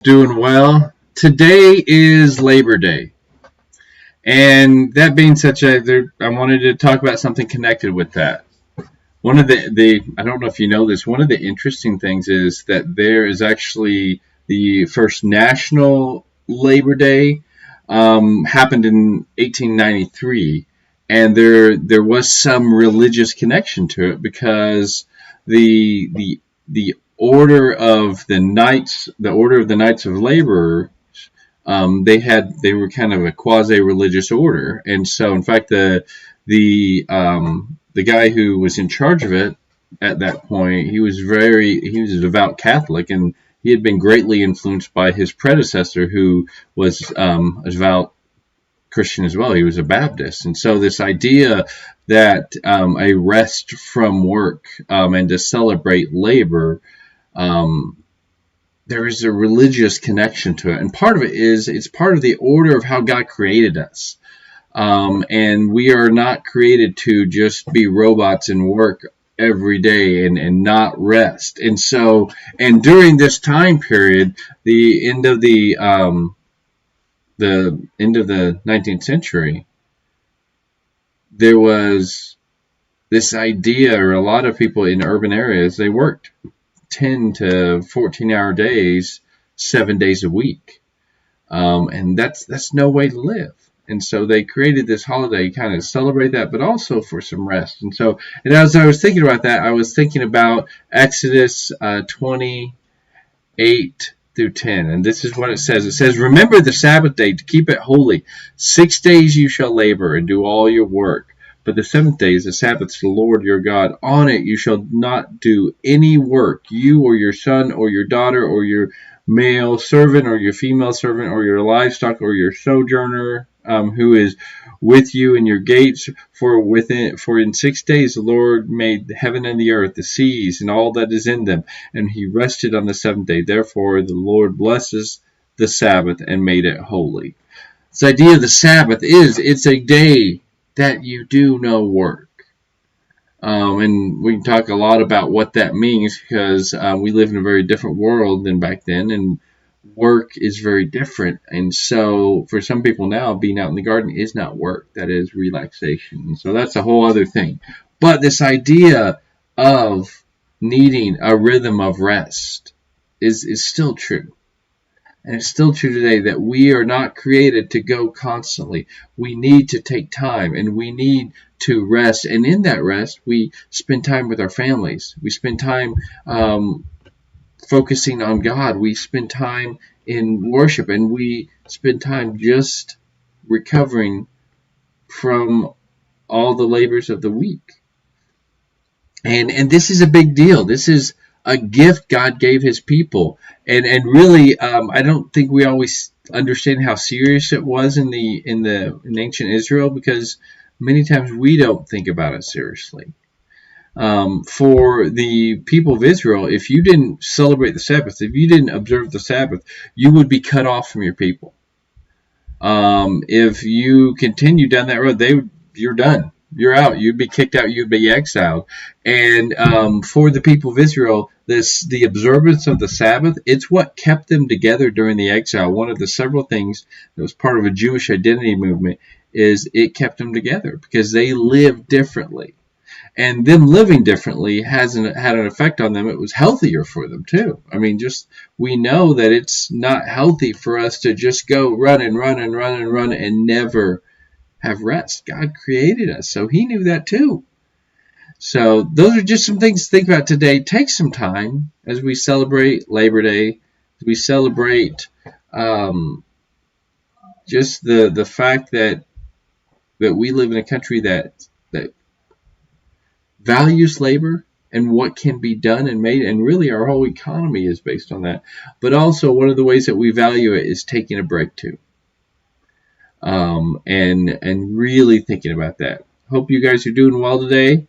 Doing well. Today is Labor Day. And that being I wanted to talk about something connected with that. One of the I don't know if you know this, one of the interesting things is that there is actually the first National Labor Day happened in 1893, and there was some religious connection to it because the Order of the Knights of Labor, they were kind of a quasi-religious order, and so in fact the guy who was in charge of it at that point, he was a devout Catholic, and he had been greatly influenced by his predecessor, who was a devout Christian as well. He was a Baptist, and so this idea that a rest from work and to celebrate labor, there is a religious connection to it, and part of it is it's part of the order of how God created us. And we are not created to just be robots and work every day and not rest. And during this time period, the end of the 19th century, there was this idea, or a lot of people in urban areas, they worked 10 to 14-hour days, 7 days a week. And that's no way to live. And so they created this holiday kind of celebrate that, but also for some rest. And as I was thinking about that, I was thinking about Exodus 28 through 10. And this is what it says. It says, "Remember the Sabbath day to keep it holy. 6 days you shall labor and do all your work. But the seventh day is the Sabbath to the Lord your God. On it you shall not do any work, you or your son or your daughter or your male servant or your female servant or your livestock or your sojourner who is with you in your gates. For in 6 days the Lord made the heaven and the earth, the seas, and all that is in them, and he rested on the seventh day. Therefore the Lord blesses the Sabbath and made it holy." This idea of the Sabbath it's a day that you do no work. And we can talk a lot about what that means, because we live in a very different world than back then, and work is very different. And so for some people now, being out in the garden is not work. That is relaxation. And so that's a whole other thing. But this idea of needing a rhythm of rest is still true. And it's still true today that we are not created to go constantly. We need to take time, and we need to rest. And in that rest, we spend time with our families. We spend time focusing on God. We spend time in worship, and we spend time just recovering from all the labors of the week. And this is a big deal. This is a gift God gave his people. And really, I don't think we always understand how serious it was in ancient Israel, because many times we don't think about it seriously. For the people of Israel, if you didn't celebrate the Sabbath, if you didn't observe the Sabbath, you would be cut off from your people. If you continue down that road, you're done. You're out. You'd be kicked out. You'd be exiled. And for the people of Israel, the observance of the Sabbath, it's what kept them together during the exile. One of the several things that was part of a Jewish identity movement is it kept them together because they lived differently. And them living differently had an effect on them. It was healthier for them too. I mean, we know that it's not healthy for us to just go run and run and run and run and never have rest. God created us, so he knew that too. So those are just some things to think about today. Take some time as we celebrate Labor Day, as we celebrate just the fact that we live in a country that values labor and what can be done and made, and really our whole economy is based on that. But also one of the ways that we value it is taking a break too. And really thinking about that. Hope you guys are doing well today.